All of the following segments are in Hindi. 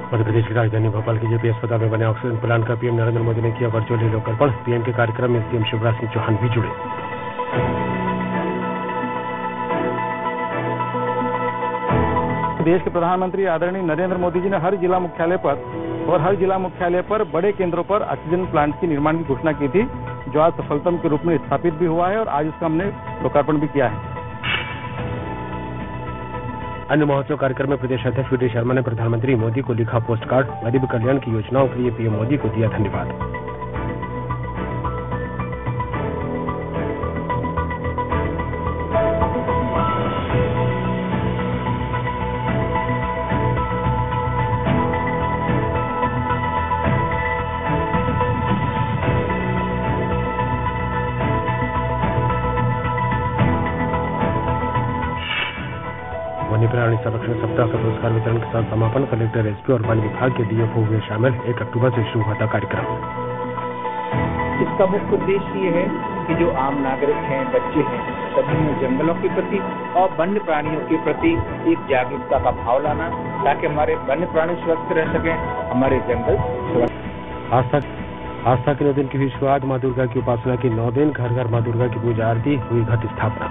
मध्य प्रदेश की राजधानी भोपाल के जेपी अस्पताल में बने ऑक्सीजन प्लांट का पीएम नरेंद्र मोदी ने किया वर्चुअली लोकार्पण। पीएम के कार्यक्रम में सीएम शिवराज सिंह चौहान भी जुड़े। देश के प्रधानमंत्री आदरणीय नरेंद्र मोदी जी ने हर जिला मुख्यालय पर बड़े केंद्रों पर ऑक्सीजन प्लांट के निर्माण की घोषणा की थी, जो आज सफलतम के रूप में स्थापित भी हुआ है और आज उसका हमने लोकार्पण भी किया है। अन्य महोत्सव कार्यक्रम में प्रदेश अध्यक्ष वी डी शर्मा ने प्रधानमंत्री मोदी को लिखा पोस्ट कार्ड। गरीब कल्याण की योजनाओं के लिए पीएम मोदी को दिया धन्यवाद। वन्य प्राणी संरक्षण सप्ताह का पुरस्कार वितरण के साथ समापन। कलेक्टर, एसपी और वन विभाग के डीएफओ हुए शामिल। 1 अक्टूबर से शुरू हुआ था कार्यक्रम। इसका मुख्य उद्देश्य ये है कि जो आम नागरिक हैं, बच्चे हैं, सभी में जंगलों के प्रति और वन्य प्राणियों के प्रति एक जागरूकता का भाव लाना, ताकि हमारे वन्य प्राणी सुरक्षित रह सकें, हमारे जंगल सुरक्षित। आस्था के 9 दिन की हुई शुरुआत। माँ दुर्गा की उपासना की 9 दिन। घर घर माँ दुर्गा की पूजा आरती हुई, घट स्थापना।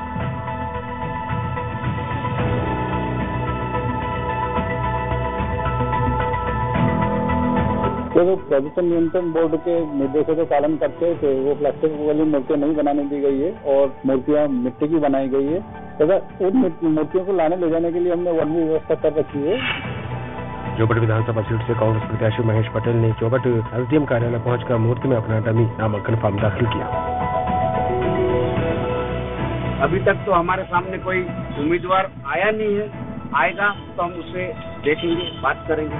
तो प्रदूषण नियंत्रण बोर्ड के निर्देशों का पालन करते थे, वो प्लास्टिक वाली मूर्तियां नहीं बनाने दी गई है और मूर्तियां मिट्टी की बनाई गई है। तथा उन मूर्तियों को लाने ले जाने के लिए हमने वन भी व्यवस्था कर रखी है। जोबट विधानसभा सीट से कांग्रेस प्रत्याशी महेश पटेल ने जोबट एसडीएम कार्यालय पहुंचकर मूर्ति में अपना डमी नामांकन फॉर्म दाखिल किया। अभी तक तो हमारे सामने कोई उम्मीदवार आया नहीं है, आएगा तो हम उसे देखेंगे, बात करेंगे।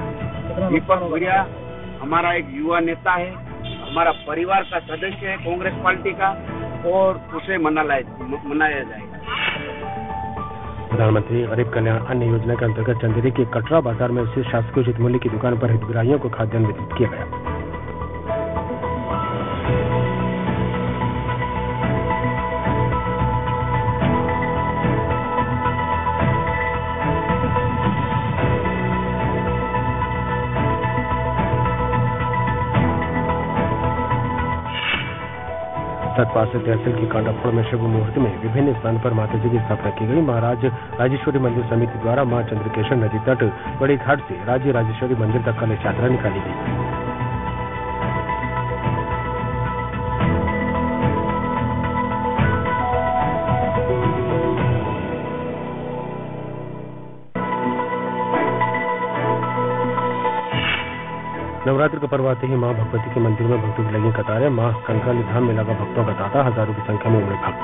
दीपक भैया हमारा एक युवा नेता है, हमारा परिवार का सदस्य है कांग्रेस पार्टी का, और उसे मनाया जाएगा। प्रधानमंत्री गरीब कल्याण अन्न योजना के अंतर्गत चंदेरी के कटरा बाजार में स्थित शासकीय उचित मूल्य की दुकान पर हितग्राहियों को खाद्यान्न वितरित किया गया। सतपाल से तहसील की कांडाफोड़ में शुभ मुहूर्त में विभिन्न स्थान पर माताजी की स्थापना की गई। महाराज राजेश्वरी मंदिर समिति द्वारा मां चंद्रकेश्वर नदी तट बड़ी घाट से राज्य राजेश्वरी मंदिर तक कलश यात्रा निकाली गई। नवरात्र का पर्व आते ही मां भगवती के मंदिर में भक्तों की लगी कतारें। मां कंकाली धाम में लगा भक्तों का तांता। हजारों की संख्या में उमड़े भक्त।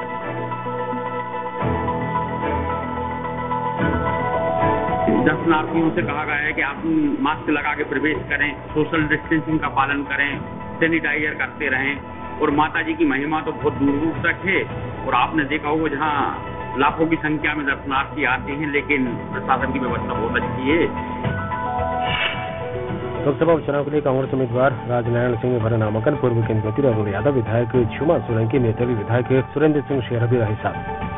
दर्शनार्थियों से कहा गया है कि आप मास्क लगा के प्रवेश करें, सोशल डिस्टेंसिंग का पालन करें, सैनिटाइजर करते रहें। और माता जी की महिमा तो बहुत दूर दूर तक है, और आपने देखा होगा जहाँ लाखों की संख्या में दर्शनार्थी आते हैं, लेकिन प्रशासन की व्यवस्था बहुत अच्छी है। लोकसभा उपचुनाव के लिए कांग्रेस उम्मीदवार राजनारायण सिंह ने भरा नामांकन। पूर्व केंद्रीय मंत्री अरुण यादव, विधायक झुमा सोलंकी, नेतली विधायक सुरेंद्र सिंह शेर भी रहे साथ।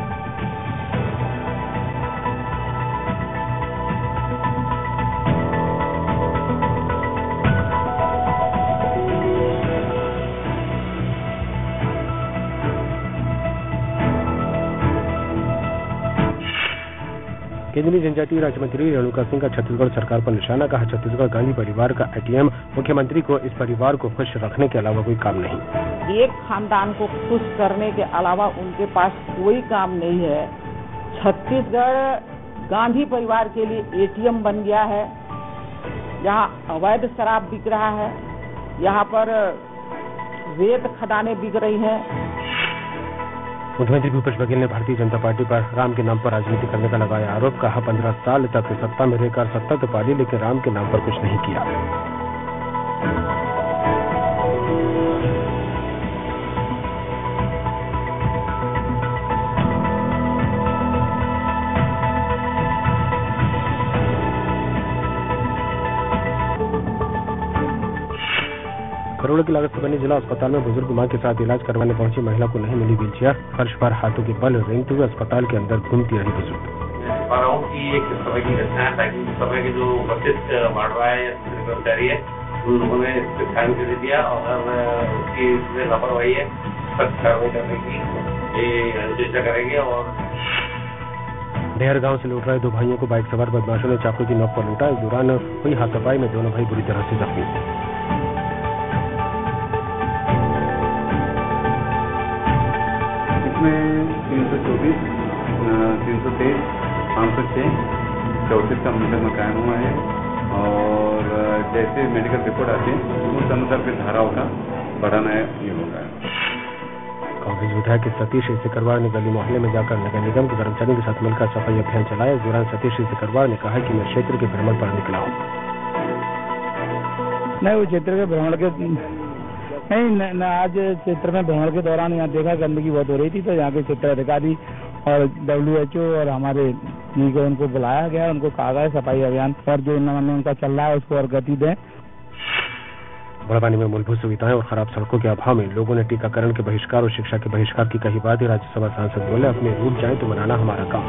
केंद्रीय जनजातीय राज्य मंत्री रेणुका सिंह का छत्तीसगढ़ सरकार पर निशाना। कहा, छत्तीसगढ़ गांधी परिवार का एटीएम। मुख्यमंत्री को इस परिवार को खुश रखने के अलावा कोई काम नहीं। एक खानदान को खुश करने के अलावा उनके पास कोई काम नहीं है। छत्तीसगढ़ गांधी परिवार के लिए एटीएम बन गया है। यहाँ अवैध शराब बिक रहा है, यहाँ पर रेत खदानें बिक रही हैं। मुख्यमंत्री भूपेश बघेल ने भारतीय जनता पार्टी पर राम के नाम पर राजनीति करने का लगाया आरोप। कहा, 15 साल तक सत्ता में रहकर सत्ता तो पाली, लेकिन राम के नाम पर कुछ नहीं किया। करोड़ों की लागत से बनी जिला अस्पताल में बुजुर्ग मां के साथ इलाज करवाने पहुंची महिला को नहीं मिली व्हीलचेयर। फर्श पर हाथों के बल रेंगते हुए अस्पताल के अंदर घूमती रही बुजुर्ग। पा रहा हूँ कि एक समय की घटना है, ताकि उस समय के जो वरिष्ठ वार्डवा है या दूसरे कर्मचारी है उन लोगों ने इस पर ध्यान दे दिया और अगर उसकी इसमें लापरवाही है सख्त कार्रवाई करने की ये चेष्टा करेंगे। और डेहर गांव से लौट रहे दो भाइयों को बाइक सवार बदमाशों ने चाकू की नोक पर लूटा। इस दौरान हुई हाथापाई में दोनों भाई बुरी तरह से जख्मी। इसमें 324, 323, 506, 34 का मुकदमा कायम हुआ है और जैसे मेडिकल रिपोर्ट आते हैं उस अनुसार फिर धाराओं का बढ़ाना ये होगा। कांग्रेस विधायक सतीश सिकरवार ने गली मोहल्ले में जाकर नगर निगम के कर्मचारियों के साथ मिलकर सफाई अभियान चलाया। इस दौरान सतीश सिकरवार ने कहा कि मैं क्षेत्र के भ्रमण पर निकला हूँ। नहीं, वो क्षेत्र के भ्रमण के नहीं, आज क्षेत्र में भ्रमण के दौरान यहाँ देखा गंदगी बहुत हो रही थी, तो यहाँ के क्षेत्र अधिकारी और WHO और हमारे जी को उनको बुलाया गया, उनको कहा गया सफाई अभियान और जो उनका चल रहा है उसको और गति दें। बड़वानी में मूलभूत सुविधाएं और खराब सड़कों के अभाव में लोगों ने टीकाकरण के बहिष्कार और शिक्षा के बहिष्कार की कही बात। राज्यसभा सांसद बोले, अपने रूट जाए तो बनाना हमारा काम।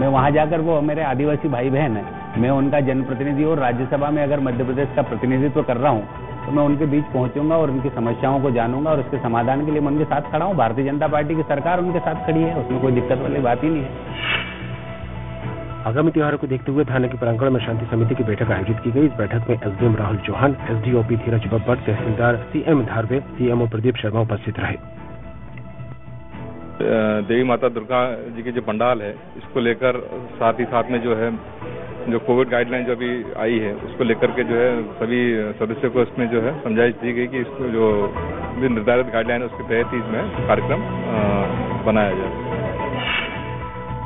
मैं वहां जाकर वो मेरे आदिवासी भाई बहन है, मैं उनका जनप्रतिनिधि और राज्यसभा में अगर मध्य प्रदेश का प्रतिनिधित्व कर रहा हूँ तो मैं उनके बीच पहुंचूंगा और उनकी समस्याओं को जानूंगा और उसके समाधान के लिए मैं उनके साथ खड़ा हूँ। भारतीय जनता पार्टी की सरकार उनके साथ खड़ी है, उसमें कोई दिक्कत वाली बात ही नहीं है। आगामी त्योहारों को देखते हुए थाने के प्रांगण में शांति समिति की बैठक आयोजित की गई। इस बैठक में SDM राहुल चौहान, SDOP धीरज बब्बर, तहसीलदार CM धारवे, CMO प्रदीप शर्मा उपस्थित रहे। देवी माता दुर्गा जी की जो पंडाल है इसको लेकर साथ ही साथ में जो है जो कोविड गाइडलाइन जो अभी आई है उसको लेकर के जो है सभी सदस्यों को इसमें जो है समझाइश दी गई कि इसको जो भी निर्धारित गाइडलाइन है उसके तहत ही इसमें कार्यक्रम बनाया जाए।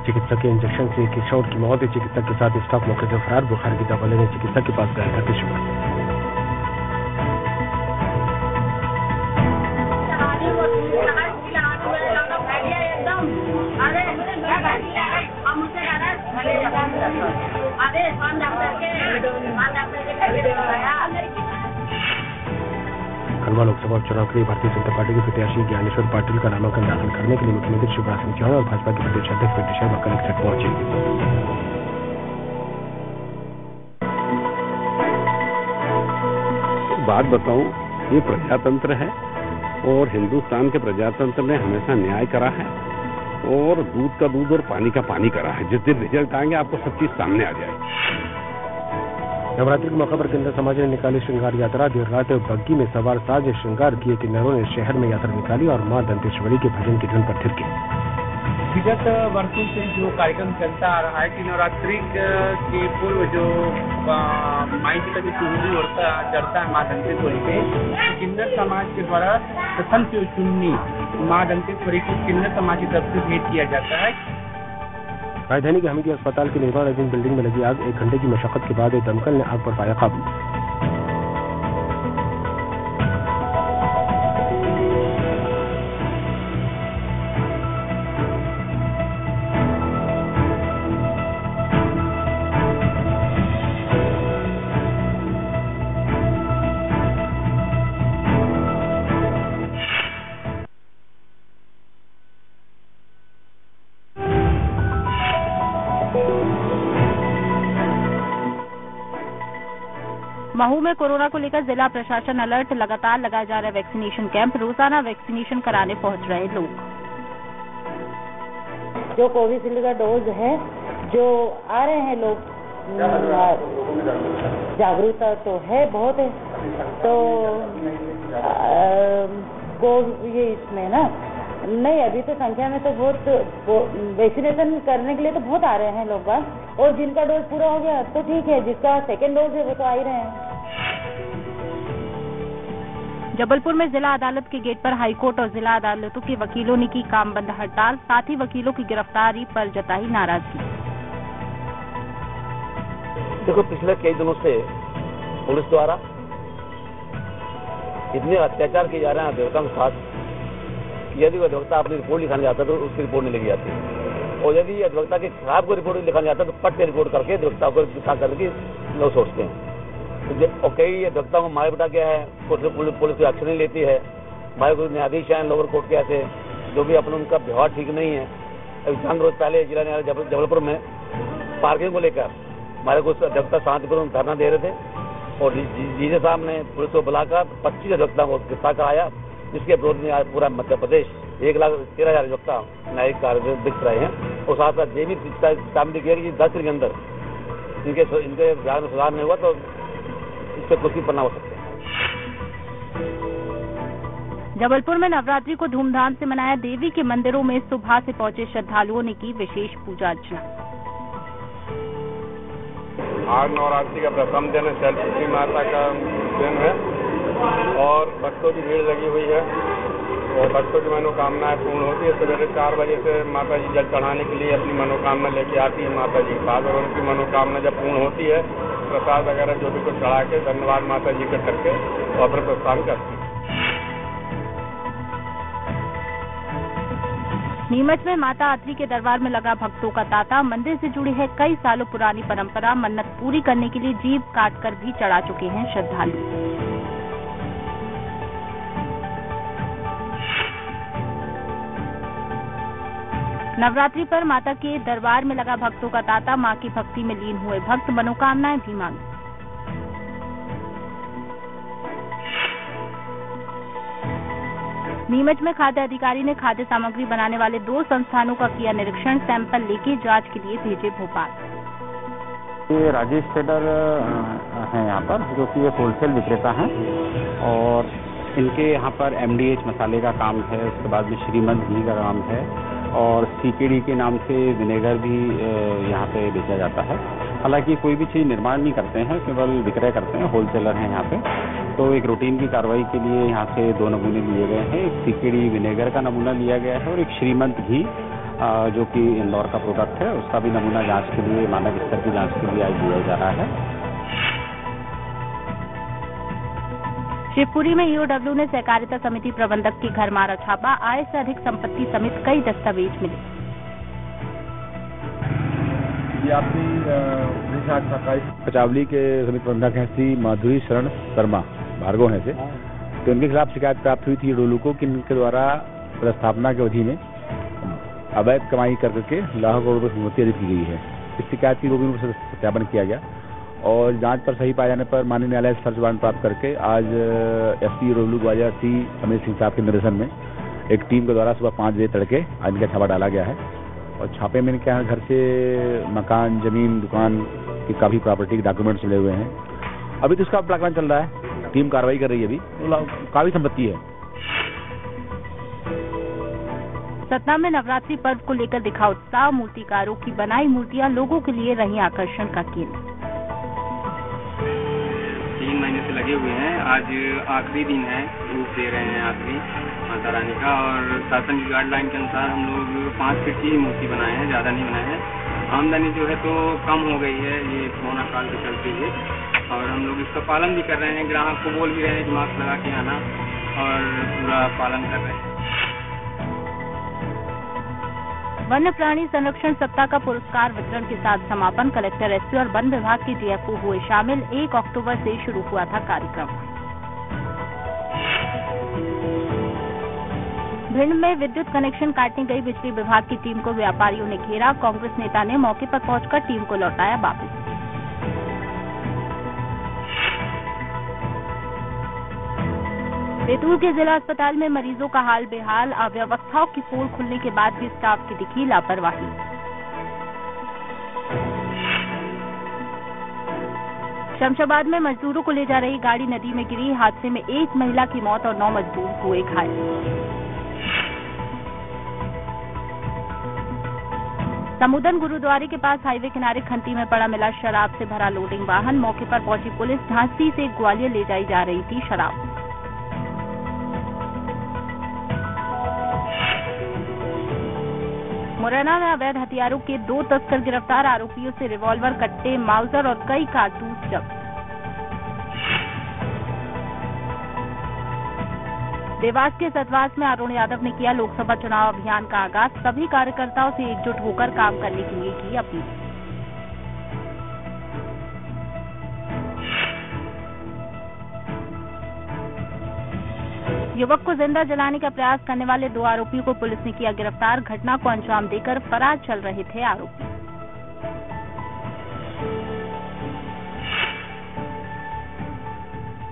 चिकित्सक के इंजेक्शन से किशोर की मौत। चिकित्सक के साथ स्टाफ मौके से फरार। बुखार की दवा लेने चिकित्सक के पास गए था किशोर। खंडवा लोकसभा उपचुनाव के लिए भारतीय जनता पार्टी के प्रत्याशी ज्ञानेश्वर पाटिल का नामांकन दाखिल करने के लिए मुख्यमंत्री शिवराज सिंह चौहान और भाजपा के प्रदेश अध्यक्ष वीडी शर्मा कलेक्ट्रेट पहुंचे। बात बताऊं, ये प्रजातंत्र है और हिंदुस्तान के प्रजातंत्र ने हमेशा न्याय करा है और दूध का दूध और पानी का पानी करा है। जिस दिन रिजल्ट आएंगे आपको सब चीज सामने आ जाएगी। नवरात्रि के मौके पर किन्नर समाज ने निकाली श्रृंगार यात्रा। देर रात बग्गी में सवार साज श्रृंगार किए किन्नरों ने शहर में यात्रा निकाली और मां दंतेश्वरी के भजन कीर्तन पर थिरके। विगत वर्षों से जो कार्यक्रम चलता आ रहा है कि नवरात्रि के पूर्व जो माई जी का जो चुन्नी चढ़ता है माँ दंतेश्वरी पे, तो किन्नर समाज के द्वारा प्रथम जो चुन्नी माँ दंतेश्वरी को किन्नर समाज की तरफ से भेंट किया जाता है। राजधानी के हमीदिया अस्पताल के निर्माणाधीन बिल्डिंग में लगी आग। 1 घंटे की मशक्कत के बाद दमकल ने आग पर पाया काबू। महू में कोरोना को लेकर जिला प्रशासन अलर्ट। लगातार लगाए जा रहे वैक्सीनेशन कैंप। रोजाना वैक्सीनेशन कराने पहुंच रहे लोग। जो कोविशील्ड का डोज है जो आ रहे हैं लोग, जागरूकता तो है बहुत है, तो ये इसमें ना नहीं, अभी तो संख्या में तो बहुत वैक्सीनेशन करने के लिए तो बहुत आ रहे हैं लोग बात, और जिनका डोज पूरा हो गया तो ठीक है, जिसका सेकेंड डोज है वो तो आ ही रहे हैं। जबलपुर में जिला अदालत के गेट पर हाईकोर्ट और जिला अदालतों के वकीलों ने की काम बंद हड़ताल। साथ ही वकीलों की गिरफ्तारी पर जताई नाराजगी। देखो, पिछले कई दिनों से पुलिस द्वारा इतने अत्याचार किए जा रहे हैं अधिवक्ता के साथ, यदि वो अधिवक्ता अपनी रिपोर्ट लिखाने जाता है तो उसकी रिपोर्ट नहीं लिखी जाती, और यदि अधिवक्ता के खिलाफ कोई रिपोर्ट लिखाने जाता है तो पट के रिपोर्ट करके अधिवक्ता को दिखा करके लोग सोचते हैं। और कई अधिवक्ताओं को मार पिटा गया है, पुलिस कोई एक्शन नहीं लेती है। हमारे कोई न्यायाधीश हैं लोअर कोर्ट के ऐसे जो भी अपना उनका व्यवहार ठीक नहीं है, अभी चंद रोज पहले जिला न्यायालय जबलपुर में पार्किंग को लेकर हमारे कुछ अधिवक्ता शांतिपूर्ण धरना दे रहे थे और डीजे साहब ने पुलिस को बुलाकर 25 अधिवक्ता को गिरफ्तार कराया, जिसके विरोध में आज पूरा मध्य प्रदेश 1,13,000 अधिवक्ता न्यायिक कार्य दिख रहे हैं और साथ साथ ये भी काम भी किया कि 10 दिन के अंदर इनके बिहार में सुधार नहीं हुआ तो इस पर कुछ भी पन्ना हो सकता है। जबलपुर में नवरात्रि को धूमधाम से मनाया। देवी के मंदिरों में सुबह से पहुंचे श्रद्धालुओं ने की विशेष पूजा अर्चना। आज नवरात्रि का प्रथम दिन है, शैलपुत्री माता का दिन है और भक्तों की भीड़ लगी हुई है और भक्तों की मनोकामनाएं पूर्ण होती है। सवेरे 4 बजे से माता जी जल चढ़ाने के लिए अपनी मनोकामना लेके आती है माता जी के पास और उनकी मनोकामना जब पूर्ण होती है प्रसाद वगैरह जो भी कुछ चढ़ा के धन्यवाद माता जी का करके और फिर प्रस्थान करती है। नीमच में माता आत्री के दरबार में लगा भक्तों का तांता। मंदिर से जुड़ी है कई सालों पुरानी परंपरा। मन्नत पूरी करने के लिए जीभ काटकर भी चढ़ा चुके हैं श्रद्धालु। नवरात्रि पर माता के दरबार में लगा भक्तों का तांता। मां की भक्ति में लीन हुए भक्त मनोकामनाएं भी मांगी। नीमच में खाद्य अधिकारी ने खाद्य सामग्री बनाने वाले 2 संस्थानों का किया निरीक्षण। सैंपल लेके जांच के लिए भेजे भोपाल। ये राजेश ट्रेडर हैं यहाँ पर, जो कि ये होलसेल विक्रेता हैं और इनके यहाँ पर MDH मसाले का काम है, उसके बाद में श्रीमंत घी का काम है और CKD के नाम से विनेगर भी यहाँ पे बेचा जाता है। हालांकि कोई भी चीज़ निर्माण नहीं करते हैं, केवल विक्रय करते हैं, होलसेलर हैं यहाँ पे। तो एक रूटीन की कार्रवाई के लिए यहाँ से 2 नमूने लिए गए हैं। एक CKD विनेगर का नमूना लिया गया है और एक श्रीमंत घी जो कि इंदौर का प्रोडक्ट है, उसका भी नमूना जांच के लिए, मानक स्तर की जांच के लिए आज दिया जा रहा है। शिवपुरी में EOW ने सहकारिता समिति प्रबंधक के घर मारा छापा। आय से अधिक संपत्ति समेत कई दस्तावेज मिले। ये आपकी पचावली के समिति प्रबंधक हैं श्री माधुरी शरण शर्मा, भार्गव है से, तो इनके खिलाफ शिकायत प्राप्त हुई थी डोलू को कि इनके द्वारा प्रस्थापना की अवधि में अवैध कमाई करके लाखों करोड़ रुपये संपत्ति अर्जित की गई है। इस शिकायत की गोपनीय रूप से सत्यापन किया गया और जांच पर सही पाए जाने पर माननीय न्यायालय सर्च वारंट प्राप्त करके आज SP रोहलू ग्वालियर C अमित सिंह साहब के निर्देशन में एक टीम के द्वारा सुबह 5 बजे तड़के आज इनका छापा डाला गया है और छापे में इनके यहाँ घर से मकान, जमीन, दुकान की काफी प्रॉपर्टी के डॉक्यूमेंट्स मिले हुए हैं। अभी तो उसका प्लान चल रहा है, टीम कार्रवाई कर रही है। अभी काफी संपत्ति है। सतना में नवरात्रि पर्व को लेकर दिखा उत्साह। मूर्तिकारों की बनाई मूर्तियां लोगों के लिए रही आकर्षण का केंद्र। 3 महीने से लगे हुए हैं। आज आखिरी दिन है, रूप दे रहे हैं आखिरी माता रानी का और शासन की गाइडलाइन के अनुसार हम लोग 5 फीट की मूर्ति बनाए हैं, ज्यादा नहीं बनाए हैं। आमदनी जो है तो कम हो गई है ये कोरोना काल के चलते हुए और हम लोग इसका पालन भी कर रहे हैं। ग्राहक को बोल भी रहे हैं कि मास्क लगा के आना और पूरा पालन कर रहे हैं। वन्य प्राणी संरक्षण सप्ताह का पुरस्कार वितरण के साथ समापन। कलेक्टर, SP और वन विभाग के DFO हुए शामिल। 1 अक्टूबर से शुरू हुआ था कार्यक्रम। भिंड में विद्युत कनेक्शन काटने गई बिजली विभाग की टीम को व्यापारियों ने घेरा। कांग्रेस नेता ने मौके पर पहुंचकर टीम को लौटाया वापस। बैतूल के जिला अस्पताल में मरीजों का हाल बेहाल। अव्यवस्थाओं की पोल खुलने के बाद भी स्टाफ की दिखी लापरवाही। शमशाबाद में मजदूरों को ले जा रही गाड़ी नदी में गिरी। हादसे में 1 महिला की मौत और 9 मजदूर हुए घायल। समुदन गुरुद्वारे के पास हाईवे किनारे खंती में पड़ा मिला शराब से भरा लोडिंग वाहन। मौके पर पहुंची पुलिस। झांसी से ग्वालियर ले जाई जा रही थी शराब। मुरैना में अवैध हथियारों के 2 तस्कर गिरफ्तार। आरोपियों से रिवॉल्वर, कट्टे, माउजर और कई कारतूस जब्त। देवास के सतवास में अरुण यादव ने किया लोकसभा चुनाव अभियान का आगाज। सभी कार्यकर्ताओं से एकजुट होकर काम करने के लिए की अपील। युवक को जिंदा जलाने का प्रयास करने वाले 2 आरोपियों को पुलिस ने किया गिरफ्तार। घटना को अंजाम देकर फरार चल रहे थे आरोपी।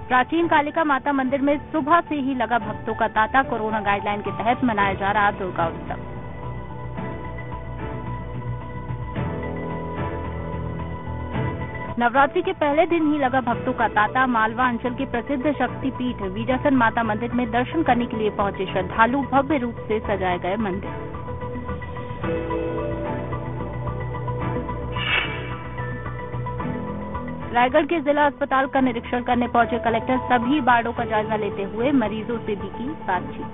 प्राचीन कालिका माता मंदिर में सुबह से ही लगा भक्तों का तांता। कोरोना गाइडलाइन के तहत मनाया जा रहा दुर्गा उत्सव। नवरात्रि के पहले दिन ही लगा भक्तों का तांता। मालवा अंचल के प्रसिद्ध शक्तिपीठ वीजासन माता मंदिर में दर्शन करने के लिए पहुंचे श्रद्धालु। भव्य रूप से सजाए गए मंदिर। रायगढ़ के जिला अस्पताल का निरीक्षण करने पहुंचे कलेक्टर। सभी वार्डों का जायजा लेते हुए मरीजों से भी की बातचीत।